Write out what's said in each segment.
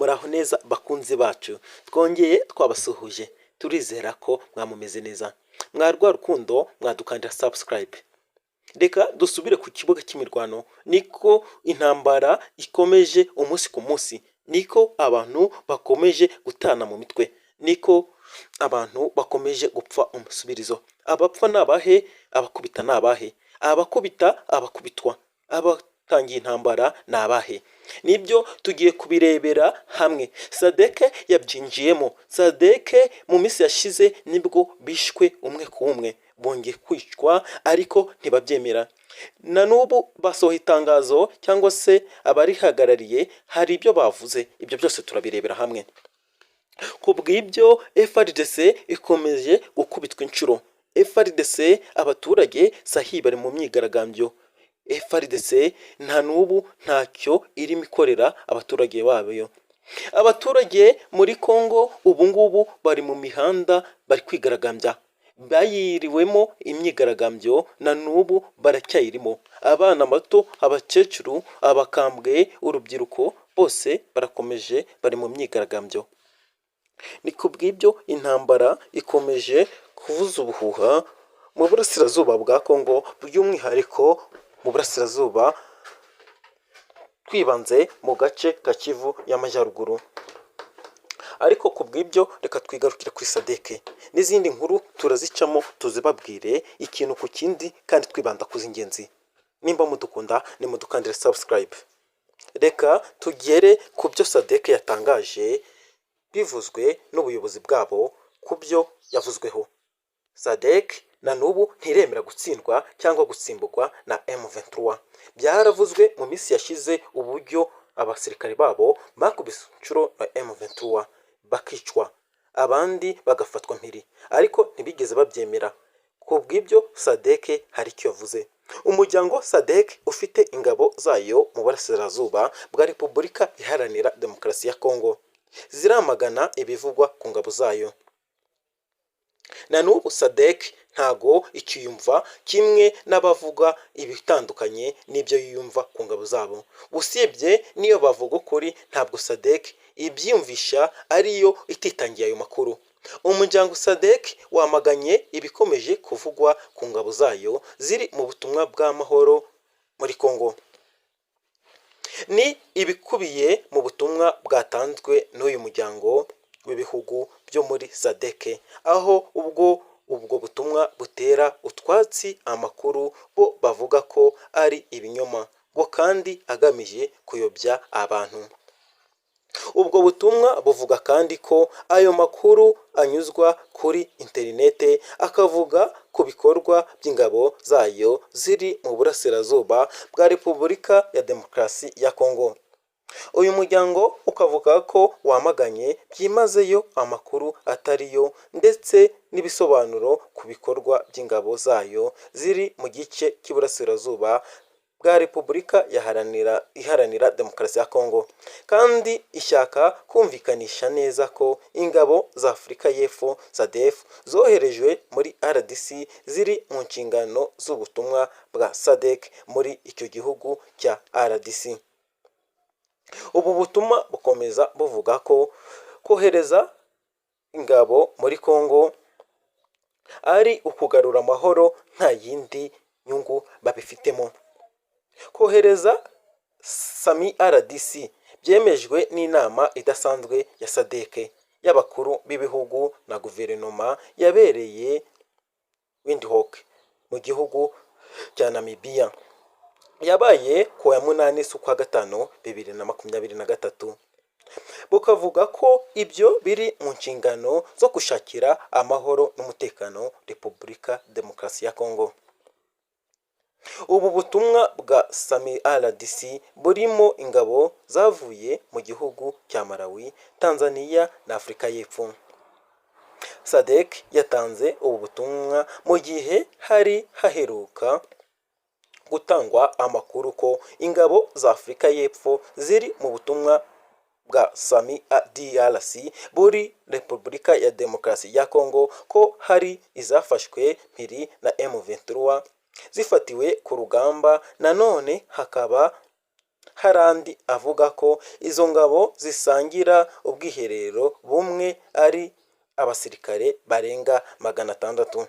muraho neza bakunzi bacu, twongeye twabasuhuje, turizera ko mwamumeze neza, mwarwa rukundo mwadukandira subscribe. Reka dusubire ku kibuga cy'imirwano, niko intambara ikomeje umunsi ku munsi, niko abantu bakomeje gutana mu mitwe, niko abantu bakomeje gupfa umusubirizo. Abapfa nabahe, abakubita nabahe, abakubita abakubitwa, abatangiye intambara nabahe. Nibyo tugiye kubirebera hamwe. Sadeke yabyinjiyemo. Sadeke mu minsi yashize nibwo bishwe umwe ku umwe, bongeye kwicwa ariko ntibabyemera. Na n'ubu basohoye itangazo cyangwa se abarihagarariye hari ibyo bavuze, ibyo byose turabirebera hamwe. Ku bw'ibyo FARDC ikomeje gukubitwa inshuro. FARDC abaturage sahi bari mu myigaragambyo. FARDC nta n'ubu ntacyo irimo ikorera abaturage bayo. Abaturage muri Congo ubu ngubu bari mu mihanda bari kwigaragambya, bayiriwemo imyigaragambyo, na n'ubu baracyayirimo. Abana bato, abakecuru, abakambwe, urubyiruko, bose barakomeje bari mu myigaragambyo. Ni ku bw'ibyo intambara ikomeje kuvuza ubuhuha mu burasirazuba bwa Congo, by'umwihariko mu burasirazuba twibanze mu gace ka Kivu y'Amajyaruguru. Ariko ku bw'ibyo reka twigarukire kuri Sadeke, n'izindi nkuru turazicamo tuzibabwire ikintu ku kindi, kandi twibanda ku z'ingenzi. Nimba mudukunda nimudukandire subscribe. Reka tugere ku byo Sadeke yatangaje bivuzwe n'ubuyobozi bwabo, ku byo yavuzweho. Sadek na n'ubu ntiremera gutsindwa cyangwa gutsimbugwa na M23. Byaravuzwe mu minsi yashize uburyo abasirikare babo bakubise inshuro na M23 bakicwa, abandi bagafatwa mpiri, ariko ntibigeze babyemera. Ku bw'ibyo Sadeke hari icyo yavuze. Umuryango Sadek ufite ingabo zayo mu burasirazuba bwa Repubulika Iharanira Demokarasi ya Congo ziramagana ibivugwa ku ngabo zayo. Na n'ubu Sadek ntago ikiyumva kimwe n'abavuga ibitandukanye n'ibyo yiyumva ku ngabo zabo. Usibye niyo bavuga ukuri, ntabwo Sadek ibyiyumvisha ariyo ititangiye ayo makuru. Umuryango Sadek wamaganye ibikomeje kuvugwa ku ngabo zayo ziri mu butumwa bw'amahoro muri Congo. Ni ibikubiye mu butumwa bwatanzwe n'uyu muryango w'ibihugu byo muri Sadek, aho ubwo butumwa butera utwatsi amakuru bo bavuga ko ari ibinyoma, ngo kandi agamije kuyobya abantu. Ubwo butumwa buvuga kandi ko ayo makuru anyuzwa kuri interinete, akavuga ku bikorwa by'ingabo zayo ziri mu burasirazuba bwa Repubulika ya Demokarasi ya Congo. Uyu muryango ukavuga ko wamaganye byimazeyo amakuru atariyo, ndetse n'ibisobanuro ku bikorwa by'ingabo zayo ziri mu gice cy'iburasirazuba bwa Repubulika Iharanira Demokarasi ya Congo, kandi ishaka kumvikanisha neza ko ingabo za Afurika y'Epfo SADF zoherejwe muri RDC ziri mu nshingano z'ubutumwa bwa Sadek muri icyo gihugu cya RDC. Ubu butumwa bukomeza buvuga ko kohereza ingabo muri Congo ari ukugarura amahoro, nta yindi nyungu babifitemo. Kohereza Sami RDC byemejwe n'inama idasanzwe ya Sadek y'abakuru b'ibihugu na guverinoma yabereye Windhoek mu gihugu cya Namibia, yabaye ku ya 8 z'ukwa gatanu 2023. Bukavuga ko ibyo biri mu nshingano zo gushakira amahoro n'umutekano Repubulika Demokarasi ya Congo. Ubu butumwa bwa Sami RDC burimo ingabo zavuye mu gihugu cya Malawi, Tanzania na Afurika y'Epfo. Sadek yatanze ubu butumwa mu gihe hari haheruka gutangwa amakuru ko ingabo za Afurika y'Epfo ziri mu butumwa bwa Sami DRC buri Repubulika ya Demokarasi ya Congo, ko hari izafashwe mpiri na M23 zifatiwe ku rugamba. Nanone hakaba hari andi avuga ko izo ngabo zisangira ubwiherero bumwe ari abasirikare barenga 600.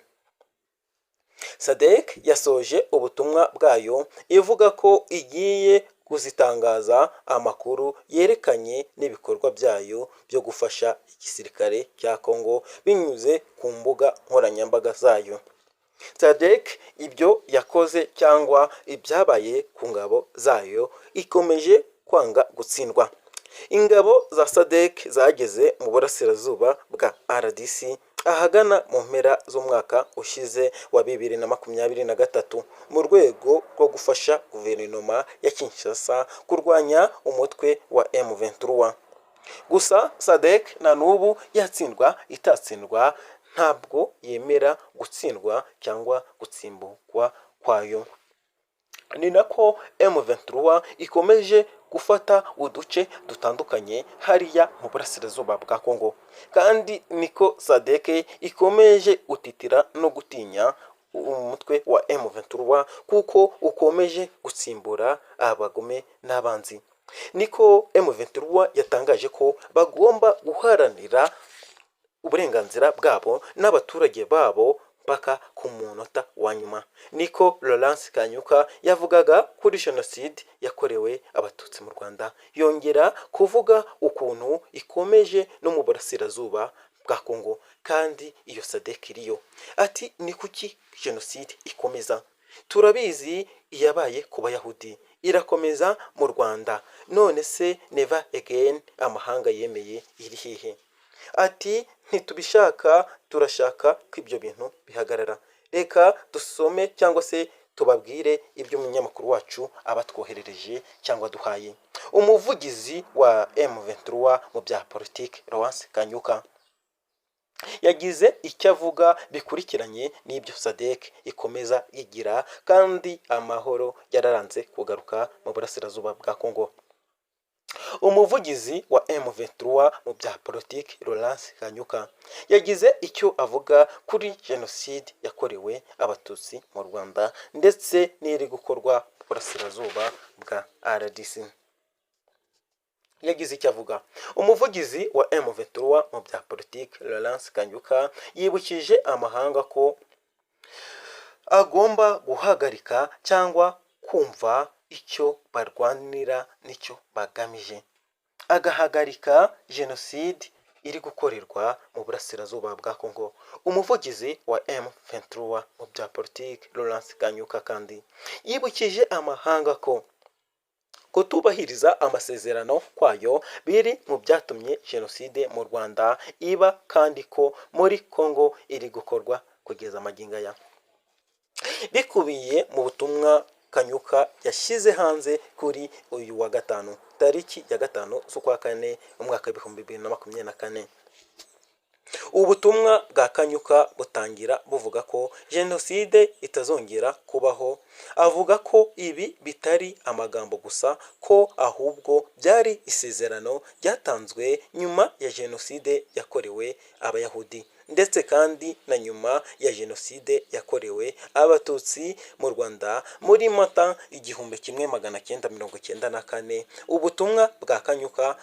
SADC yasoje ubutumwa bwayo ivuga ko igiye kuzitangaza amakuru yerekanye n'ibikorwa byayo byo gufasha igisirikare cya Congo binyuze ku mbuga nkoranyambaga zayo. SADC ibyo yakoze cyangwa ibyabaye ku ngabo zayo ikomeje kwanga gutsindwa. Ingabo za SADC zageze mu burasirazuba bwa RDC ahagana mu mpera z'umwaka ushize wa 2023 mu rwego rwo gufasha guverinoma ya Kinshasa kurwanya umutwe wa M23. Gusa SADC na n'ubu yatsindwa itatsindwa ntabwo yemera gutsindwa cyangwa gutsimbukwa kwayo. Ni nako M23 ikomeje gufata uduce dutandukanye hariya mu burasirazuba bwa Congo, kandi niko SADC ikomeje gutitira no gutinya umutwe wa M23 kuko ukomeje gutsimbura abagome n'abanzi. Niko M23 yatangaje ko bagomba guharanira uburenganzira bwabo n'abaturage babo paka ku munota wa nyuma. Niko Laurence Kanyuka yavugaga kuri jenoside yakorewe abatutsi mu Rwanda, yongera kuvuga ukuntu ikomeje no mu burasirazuba bwa Congo kandi iyo SADC iriyo. Ati ni kuki jenoside ikomeza? Turabizi iyabaye ku Bayahudi irakomeza mu Rwanda, none se never again amahanga yemeye iri hehe? Ati ntitubishaka, turashaka ko ibyo bintu bihagarara. Reka dusome cyangwa se tubabwire ibyo umunyamakuru wacu abatwoherereje cyangwa duhaye. Umuvugizi wa M23 mu bya politiki Laurence Kanyuka yagize icyo avuga bikurikiranye n'ibyo SADC ikomeza igira, kandi amahoro yararanze kugaruka mu burasirazuba bwa Congo. Umuvugizi wa M23 mu bya politiki Laurence Kanyuka yagize icyo avuga kuri jenoside yakorewe abatutsi mu Rwanda ndetse n'iri gukorwa mu burasirazuba bwa RDC. Yagize icyo avuga. Umuvugizi wa M23 mu bya politiki Laurence Kanyuka yibukije amahanga ko agomba guhagarika cyangwa kumva icyo barwanira n'icyo bagamije, agahagarika jenoside iri gukorerwa mu burasirazuba bwa Congo. Umuvugizi wa M23 mu bya politiki Laurence Kanyuka kandi yibukije amahanga ko kutubahiriza amasezerano kwayo biri mu byatumye jenoside mu Rwanda iba, kandi ko muri Congo iri gukorwa kugeza magingo aya. Bikubiye mu butumwa Kanyuka yashyize hanze kuri uyu wa gatanu tariki ya 5 z'ukwa kane mu mwaka 2024. Ubutumwa bwa Kanyuka butangira buvuga ko jenoside itazongera kubaho. Avuga ko ibi bitari amagambo gusa, ko ahubwo byari isezerano ryatanzwe nyuma ya jenoside yakorewe Abayahudi ndetse kandi na nyuma ya jenoside yakorewe abatutsi mu Rwanda muri Mata 1994. Ubutumwa bwa Kanyuka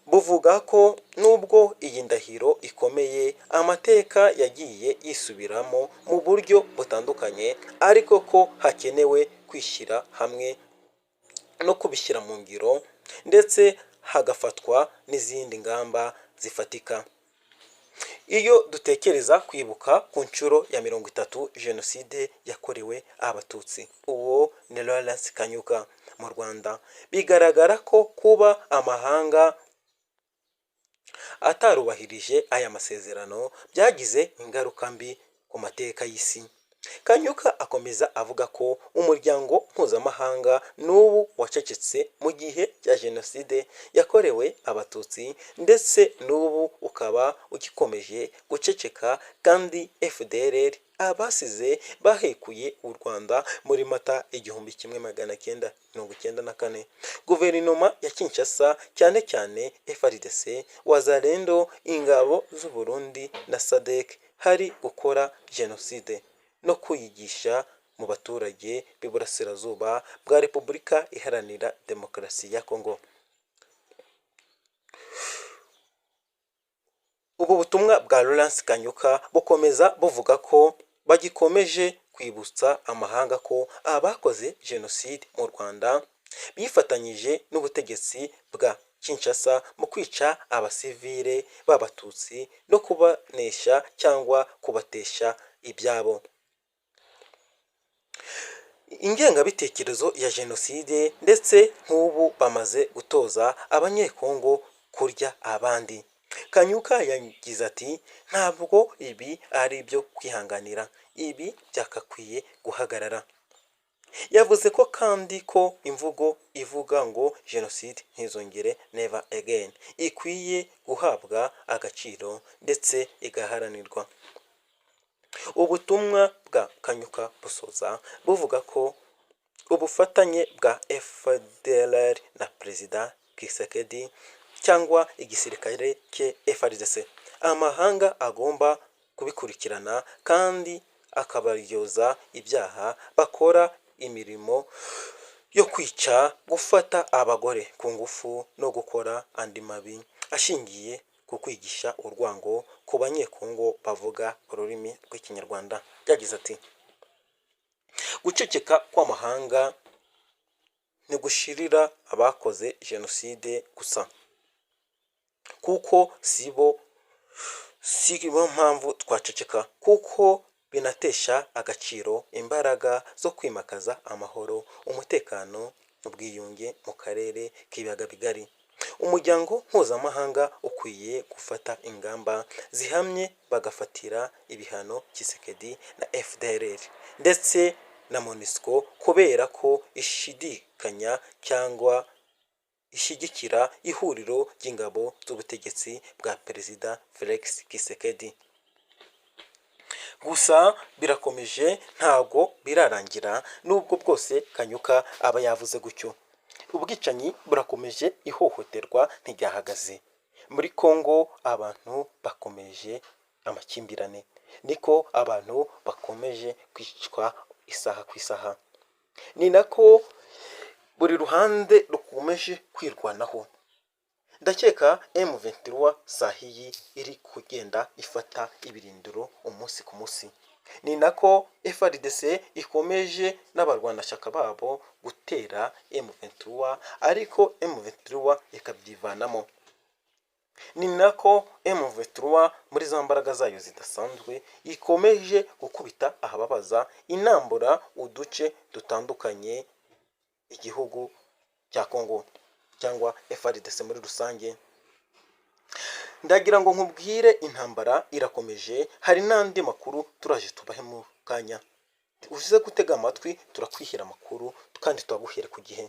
buvuga ko nubwo iyi ndahiro ikomeye amateka yagiye yisubiramo mu buryo butandukanye, ariko ko hakenewe kwishyira hamwe no kubishyira mu ngiro ndetse hagafatwa n'izindi ngamba zifatika. Iyo dutekereza kwibuka ku nshuro ya 30 jenoside yakorewe abatutsi, uwo ni Laurence Kanyuka mu Rwanda, bigaragara ko kuba amahanga atarubahirije aya masezerano byagize ingaruka mbi ku mateka y'isi. Kanyuka akomeza avuga ko umuryango mpuzamahanga n'ubu wacecetse mu gihe cya jenoside yakorewe abatutsi, ndetse n'ubu ukaba ugikomeje guceceka, kandi FDLR abasize bahekuye u Rwanda muri Mata 1994. Guverinoma ya Kinshasa cyane cyane FARDC, Wazalendo, ingabo z'u Burundi na SADC hari gukora jenoside no kuyigisha mu baturage b'iburasirazuba bwa Repubulika Iharanira Demokarasi ya Kongo. Ubu butumwa bwa Lawrence Kanyuka bukomeza buvuga ko bagikomeje kwibutsa amahanga ko abakoze jenoside mu Rwanda bifatanyije n'ubutegetsi bwa Kinshasa mu kwica abasivile b'abatutsi no kubanesha cyangwa kubatesha ibyabo. Ingengabitekerezo ya jenoside ndetse nk'ubu bamaze gutoza abanyekongo kurya abandi. Kanyuka yagize ati ntabwo ibi ari ibyo kwihanganira, ibi byakakwiye guhagarara. Yavuze ko kandi ko imvugo ivuga ngo jenoside ntizongere never again ikwiye guhabwa agaciro ndetse igaharanirwa. Ubutumwa bwa Kanyuka busoza buvuga ko ubufatanye bwa FDLR na Perezida Tshisekedi cyangwa igisirikare cye FARDC amahanga agomba kubikurikirana kandi akabaryoza ibyaha bakora imirimo yo kwica, gufata abagore ku ngufu no gukora andi mabi ashingiye ku kwigisha urwango ku banyekongo bavuga ururimi rw'ikinyarwanda. Yagize ati guceceka kw'amahanga ntigushirira abakoze jenoside gusa, kuko sibo mpamvu twaceceka, kuko binatesha agaciro imbaraga zo kwimakaza amahoro, umutekano n'ubwiyunge mu karere k'ibiyaga bigari. Umuryango mpuzamahanga ukwiye gufata ingamba zihamye bagafatira ibihano Tshisekedi na FDLR ndetse na MONUSCO kubera ko ishidikanya cyangwa ishyigikira ihuriro ry'ingabo z'ubutegetsi bwa Perezida Felix Tshisekedi. Gusa birakomeje, ntago birarangira nubwo bwose Kanyuka aba yavuze gutyo. Ubwicanyi burakomeje, ihohoterwa ntiryahagaze. Muri Kongo abantu bakomeje amakimbirane, niko abantu bakomeje kwicwa isaha ku isaha, ni nako buri ruhande rukomeje kwirwanaho. Ndakeka M23 sahiyi iri kugenda ifata ibirindiro umunsi ku munsi, ni nako FARDC ikomeje n'abarwanashyaka babo gutera M23 ariko M23 ikabyivanamo, ni nako M23 muri za mbaraga zayo zidasanzwe ikomeje gukubita ahababaza, inambura uduce dutandukanye igihugu cya Kongo cyangwa FARDC muri rusange. Ndagira ngo nkubwire intambara irakomeje, hari n'andi makuru turaje tubahe mu kanya. Uze gutega amatwi turakwihira amakuru kandi twaguhere ku gihe.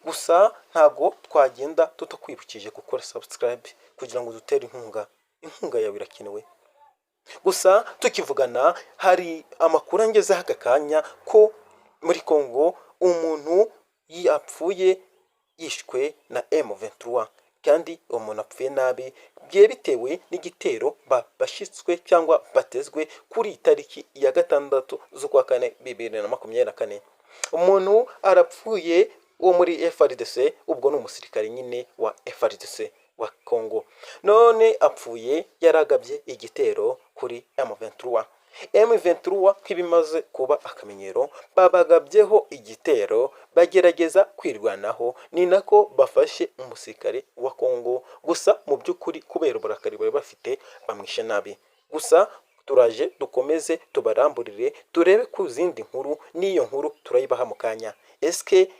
Gusa ntago twagenda tutakwibukije gukora subscribe kugira ngo dutere inkunga yawe irakenewe. Gusa tukivugana hari amakuru angezeho aka kanya ko muri Kongo umuntu yapfuye yishwe na M23 kandi umuntu apfuye nabi bitewe n'igitero bashyitswe cyangwa batezwe kuri tariki ya 6 z'ukwa 4 2024. Umuntu arapfuye wo muri FARDC, ubwo ni umusirikare nyine wa FARDC wa Kongo, none apfuye yaragabye igitero kuri M23. M23 kibimaze kuba akamenyero, babagabyeho igitero bagerageza kwirwanaho, ni nako bafashe umusirikare wa Kongo. Gusa mu by'ukuri kubera uburakari bari bafite bamwishe nabi. Gusa turaje dukomeze tubaramburire turebe ku zindi nkuru, n'iyo nkuru turayibaha mu kanya. Eske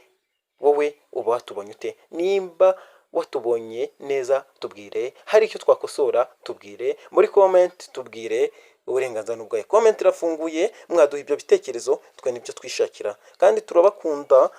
wowe uba watubonye ute? Nimba watubonye neza tubwire, hari icyo twakosora tubwire muri comment, tubwire. Uburenganzira n'ubwawe. Comment irafunguye, mwaduha ibyo bitekerezo twe nibyo twishakira kandi turabakunda.